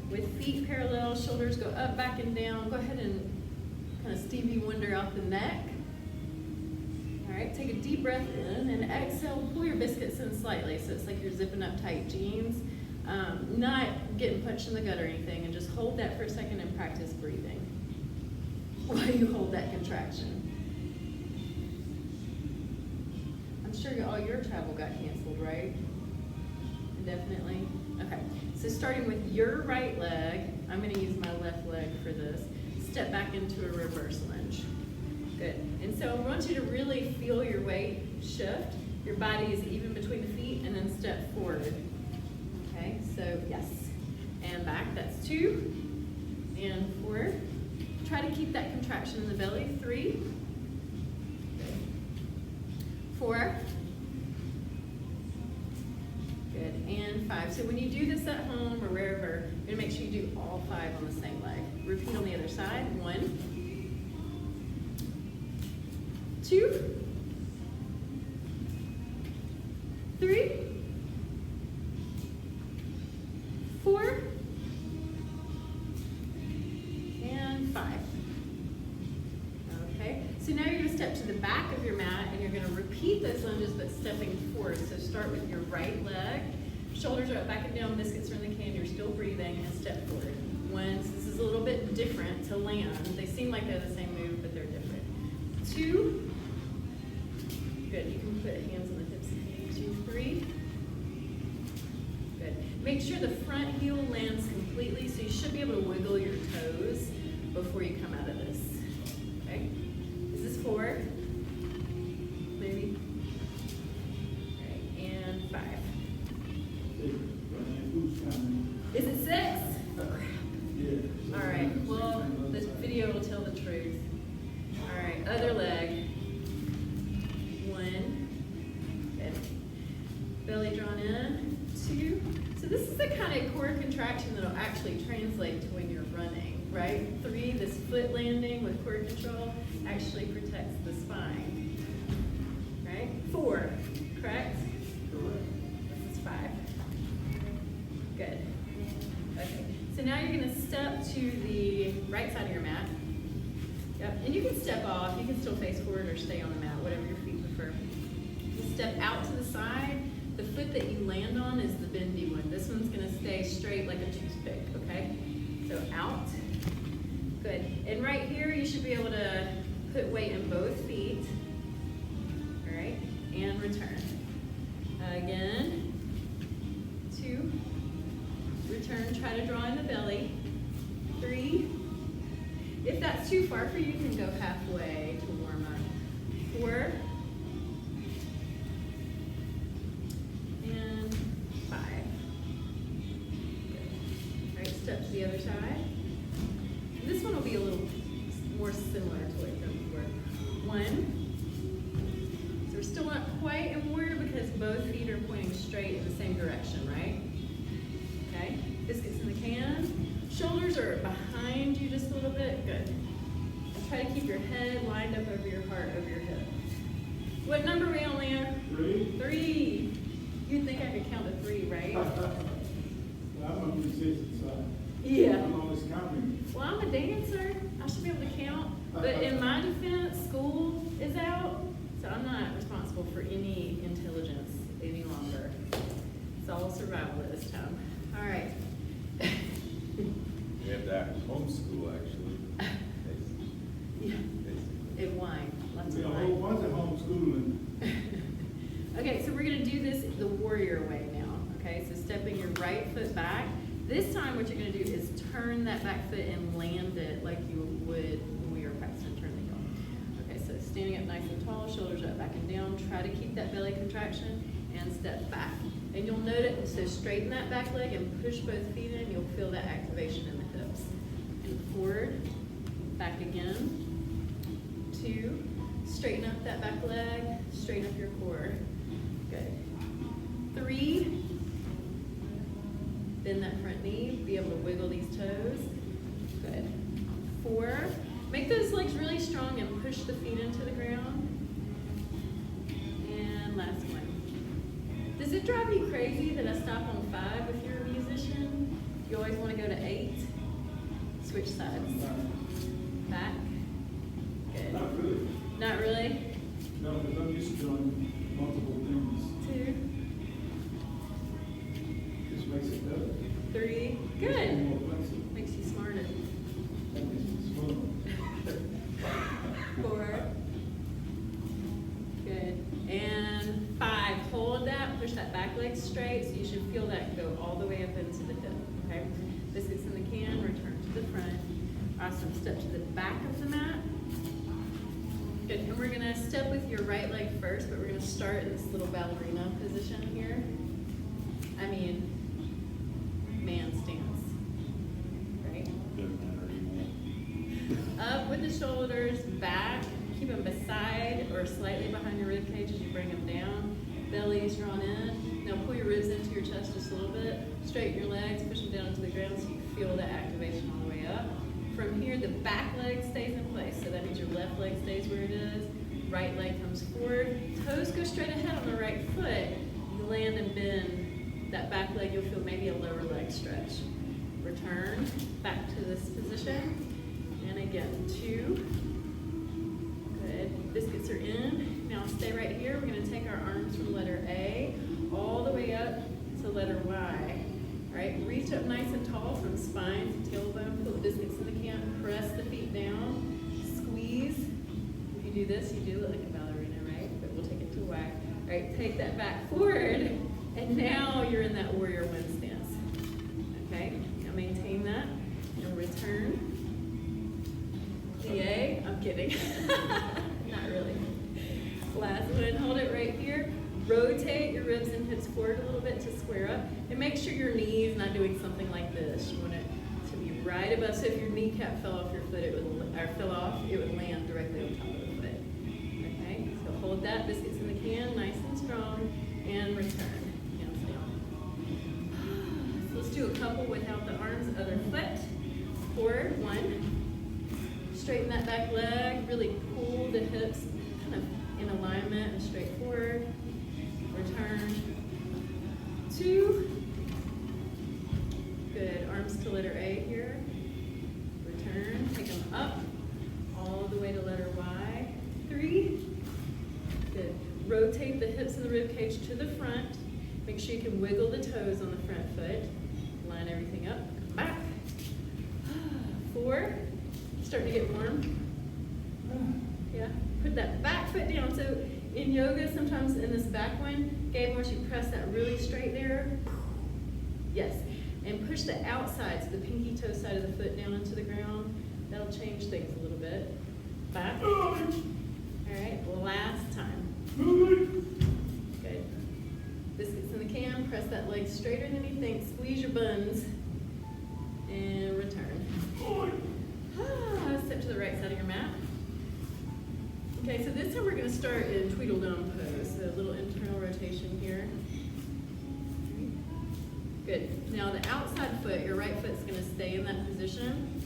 with feet parallel, shoulders go up, back, and down. Go ahead and kind of Stevie Wonder out the neck. All right, take a deep breath in and exhale. Pull your biscuits in slightly so it's like you're zipping up tight jeans. Not getting punched in the gut or anything, and just hold that for a second and practice breathing while you hold that contraction. I'm sure all your travel got canceled, right? Definitely. Okay, so starting with your right leg, I'm going to use my left leg for this. Step back into a reverse lunge. Good. And so I want you to really feel your weight shift. Your body is even between the feet, and then step forward. Okay, so yes. And back, that's 2. And 4. Try to keep that contraction in the belly. 3. 4. Good, and 5. So when you do this at home or wherever, you're gonna make sure you do all 5 on the same leg. Repeat on the other side. 1, 2, 3, 4, and 5. Okay, so now you're gonna step to the back of your mat and you're gonna repeat those lunges but stepping forward. So start with your right leg, shoulders are up, back and down, biscuits are in the can, you're still breathing, and step forward. 1, so this is a little bit different to land. They seem like they're the same move, but they're different. 2, good, you can put hands on the hips if you need to. 3, good. Make sure the front heel lands completely, so you should be able to wiggle your toes before you come out of this. Okay, is this 4? Maybe? All right, and 5. Is it 6? Oh, crap. All right, well, this video will tell the truth. All right, other leg. 1, good. Belly drawn in. 2. So this is the kind of core contraction that will actually translate to when you're running, right? 3, this foot landing with core control actually protects the spine, right? 4, correct? This is 5. Good. Okay, so now you're gonna step to the right side of your mat. Yep, and you can step off, you can still face forward or stay on the mat, whatever your feet prefer. You step out to the side. The foot that you land on is the bendy one. This one's gonna stay straight like a toothpick, okay? So out, good. And right here, you should be able to put weight in both feet, all right? And return. Again, 2, return, try to draw in the belly. 3, if that's too far for you, you can go halfway to warm up. 4, and 5. Good. All right, step to the other side. This one will be a little more similar to what you've done before. 1. So we're still not quite in warrior because both feet are pointing straight in the same direction, right? Okay, biscuits in the can. Shoulders are behind you just a little bit. Good. And try to keep your head lined up over your heart, over your hip. What number are we on, Leo? 3. 3. You'd think I could count to 3, right? Well, I'm a musician, so Yeah. I'm always counting. Well, I'm a dancer. I should be able to count. But in my defense, school is out, so I'm not responsible for any intelligence any longer. It's all survival at this time. All right. We have that homeschool, actually. Yeah. And wine. Lots We of have a whole wine. bunch of homeschooling. Okay, so we're going to do this the warrior way now. Okay, so stepping your right foot back. This time what you're going to do is turn that back foot and land it like you would when we were practicing turn the heel. Okay, so standing up nice and tall, shoulders up, back and down. Try to keep that belly contraction and step back. And you'll note it, so straighten that back leg and push both feet in. You'll feel that activation in the hips. And forward, back again. 2, straighten up that back leg, straighten up your core. Good. 3, bend that front knee, be able to wiggle these toes. Good. 4, make those legs really strong and push the feet into the ground. And last one. Does it drive you crazy that I stop on 5 if you're a musician? You always want to go to 8. Switch sides. Back. Good. Not really. Not really? No, because I'm used to doing multiple things. 2, Just makes it better. 3. Makes me Good. more flexible. Makes you smarter. That makes me smarter. 4. Good. And 5. Hold that. Push that back leg straight. So you should feel that go all the way up into the hip. Okay. This gets in the can. Return to the front. Awesome. Step to the back of the mat. Good. And we're gonna step with your right leg first, but we're gonna start in this little ballerina position here. I mean, man stance. Right? Doesn't matter anymore. Up with the shoulders, back, keep them beside or slightly behind your rib cage as you bring them down. Belly is drawn in. Now pull your ribs into your chest just a little bit. Straighten your legs, push them down into the ground so you feel the activation all the way up. From here, the back leg stays in place. So that means your left leg stays where it is. Right leg comes forward. Toes go straight ahead on the right foot. You land and bend that back leg. You'll feel maybe a lower leg stretch. Return back to this position. And again, 2. Good. Biscuits are in. Now stay right here. We're going to take our arms from letter A all the way up to letter Y. All right, reach up nice and tall from spine to tailbone. Put the biscuits in the can. Press the feet down. Squeeze. If you do this, you do look like a ballerina, right? But we'll take it to Y. All right, take that back forward. And now you're in that warrior 1 stance. Okay, now maintain that. And return. Plie. I'm kidding. Not really. Last one, hold it right here. Rotate your ribs and hips forward a little bit to square up. And make sure your knee is not doing something like this. You want it to be right above. So if your kneecap fell off your foot, it would land directly on top of the foot. Okay, so hold that. Biscuits in the can, nice and strong. And return. Hands down. So let's do a couple without the arms. Other foot. Forward. 1. Straighten that back leg, really pull the hips kind of in alignment and straight forward. Return. 2. Good. Arms to letter A here. Return. Take them up all the way to letter Y. 3. Good. Rotate the hips and the rib cage to the front. Make sure you can wiggle the toes on the front foot. Line everything up. Come back. 4. Starting to get warm. Yeah. Put that back foot down. So in yoga, sometimes in this back one, Gabe, once you press that really straight there, yes. And push the outside, so the pinky toe side of the foot down into the ground. That'll change things a little bit. Back. All right, last time. Good. Biscuits in the can, press that leg straighter than you think. Squeeze your buns. And return. Step to the right side of your mat. Okay, so this time we're going to start in Tweedledum pose, so a little internal rotation here. Good. Now the outside foot, your right foot's going to stay in that position.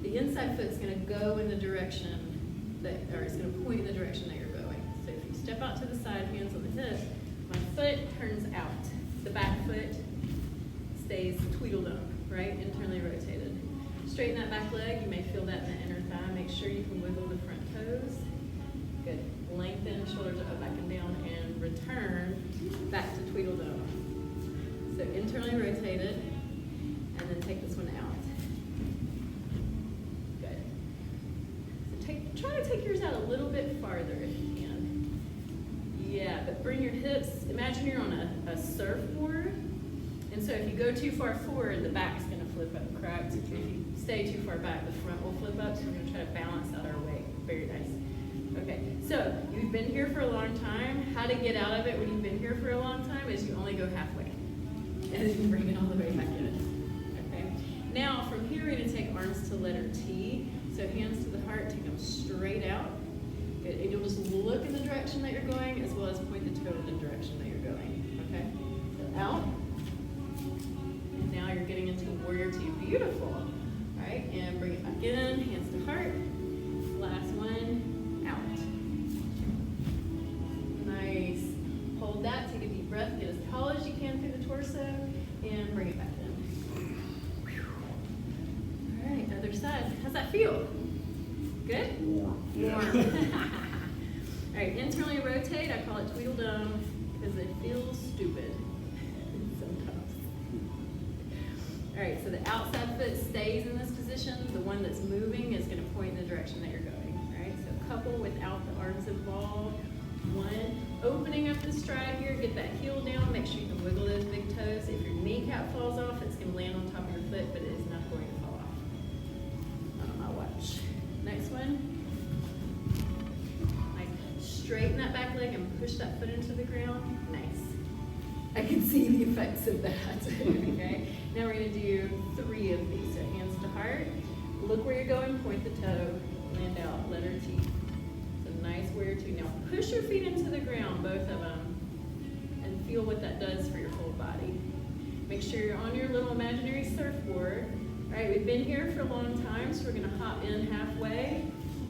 The inside foot's going to go in the direction that, or it's going to point in the direction that you're going. So if you step out to the side, hands on the hip, my foot turns out. The back foot stays Tweedledum, right? Internally rotated. Straighten that back leg. You may feel that in the inner thigh. Make sure you can wiggle the front toes. Good. Lengthen, shoulders up, back and down, and return back to Tweedledum. So internally rotated, and then take this one out. Good. So try to take yours out a little bit farther if you can. Yeah, but bring your hips, imagine you're on a surfboard, and so if you go too far forward, the back's going to flip up, correct? If you stay too far back, the front will flip up, so we're going to try to balance out our weight. Very nice. Okay, so you've been here for a long time. How to get out of it when you've been here for a long time is you only go halfway. And then you bring it all the way back in. Okay, now from here we're going to take arms to letter T. So hands to the heart, take them straight out. Good, and you'll just look in the direction that you're going as well as point the toe in the direction that you're going. Okay, so out. And now you're getting into warrior T. Beautiful. All right, and bring it back in, hands to heart. Last one, out. Nice. Hold that, take a deep breath, get as tall as you can through the torso, and bring it back in. side. How's that feel? Good? Warm. Warm. All right, internally rotate. I call it Tweedledum because it feels stupid sometimes. All right, so the outside foot stays in this position. The one that's moving is going to point in the direction that you're going. All right, so couple without the arms involved. One, opening up the stride here, get that heel down, make sure you can wiggle those big toes. If your kneecap falls off, it's going to land on top of your foot, but it is not going to fall off. On my watch. Next one. Nice. Straighten that back leg and push that foot into the ground. Nice. I can see the effects of that. Okay. Now we're going to do 3 of these. So hands to heart. Look where you're going, point the toe, land out, letter T. Nice warrior 2. Now push your feet into the ground, both of them, and feel what that does for your whole body. Make sure you're on your little imaginary surfboard. All right, we've been here for a long time, so we're going to hop in halfway.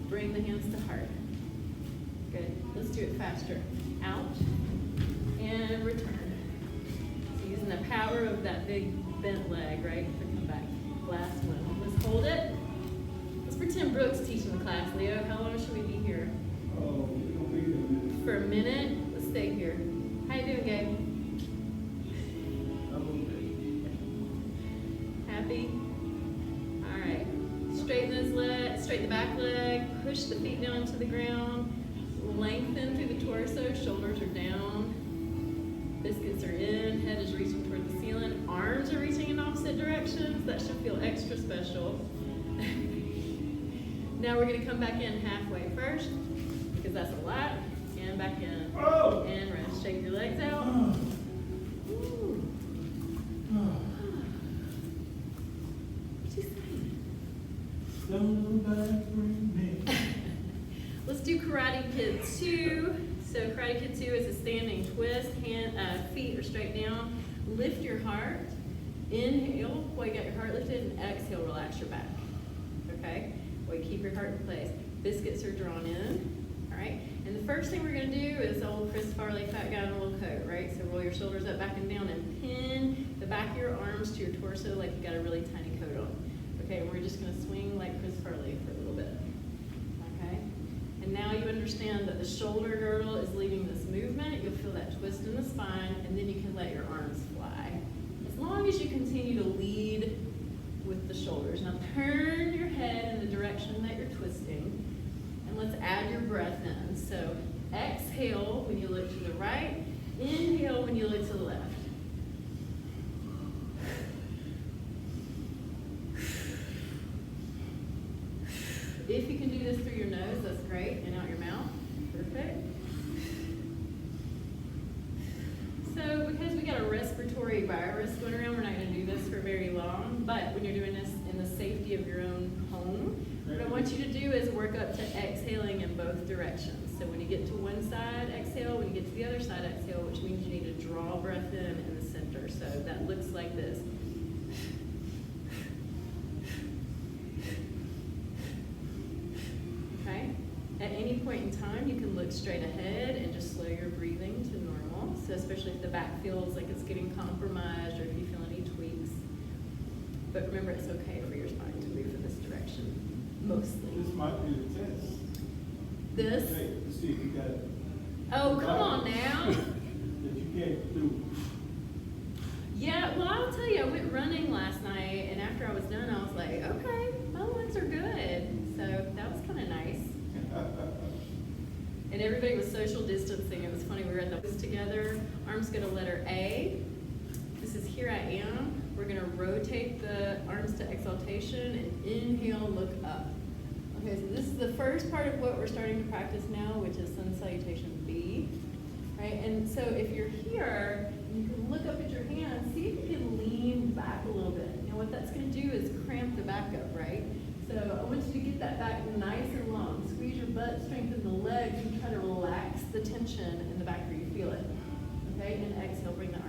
Bring the hands to heart. Good. Let's do it faster. Out and return. So using the power of that big bent leg, right, to come back. Last one. Let's hold it. Let's pretend Brooke's teaching the class. Leo, how long should we be here? Oh, we're gonna be there a minute. For a minute, let's stay here. How you doing, Gabe? I'm Happy? All right. Straighten those legs, straighten the back leg, push the feet down to the ground, lengthen through the torso, shoulders are down, biscuits are in, head is reaching toward the ceiling, arms are reaching in opposite directions. That should feel extra special. Now we're gonna come back in halfway first, because that's a lot, and back in, Oh! and rest. Shake your legs out. Ooh. What'd you say? Don't bring me. Let's do Karate Kid 2. So Karate Kid 2 is a standing twist. Feet are straight down. Lift your heart. Inhale while you got your heart lifted, and exhale, relax your back. Okay? While you keep your heart in place. Biscuits are drawn in. All right? And the first thing we're going to do is old Chris Farley, fat guy in a little coat, right? So roll your shoulders up, back and down, and pin the back of your arms to your torso like you got a really tiny coat on. Okay, we're just going to swing like Chris Farley for a little bit. Okay? And now you understand that the shoulder girdle is leading this movement. You'll feel that twist in the spine, and then you can let your arms fly. As long as you continue to lead with the shoulders. Now turn your head in the direction that you're twisting, and let's add your breath in. So exhale when you look to the right, inhale when you look to the left. If you can do this through your nose, that's great, and out your mouth. Perfect. So because we got a respiratory virus going around, we're not going to do this for very long, but when you're doing this in the safety of your own home, what I want you to do is work up to exhaling in both directions. So when you get to one side, exhale. When you get to the other side, exhale, which means you need to draw breath in the center. So that looks like this. Okay? At any point in time, you can look straight ahead and just slow your breathing to normal. So especially if the back feels like it's getting compromised or if you feel any tweaks. But remember, it's okay for your spine to move in this direction, mostly. This might be the test. This? Hey, let's see if you got it. Oh, come on now. That you can't do. Yeah, well, I'll tell you, I went running last night, and after I was done, I was like, okay, my legs are good. So that was kind of nice. And everybody was social distancing. It was funny, we were at the together. Arms go to letter A. This is here I am. We're gonna rotate the arms to exaltation and inhale, look up. Okay, so this is the first part of what we're starting to practice now, which is Sun Salutation B. Right, and so if you're here, you can look up at your hands, see if you can lean back a little bit. And what that's gonna do is cramp the back up, right? So I want you to get that back nice and long. Squeeze your butt, strengthen the legs, and try to relax the tension in the back where you feel it. Okay, and exhale, bring the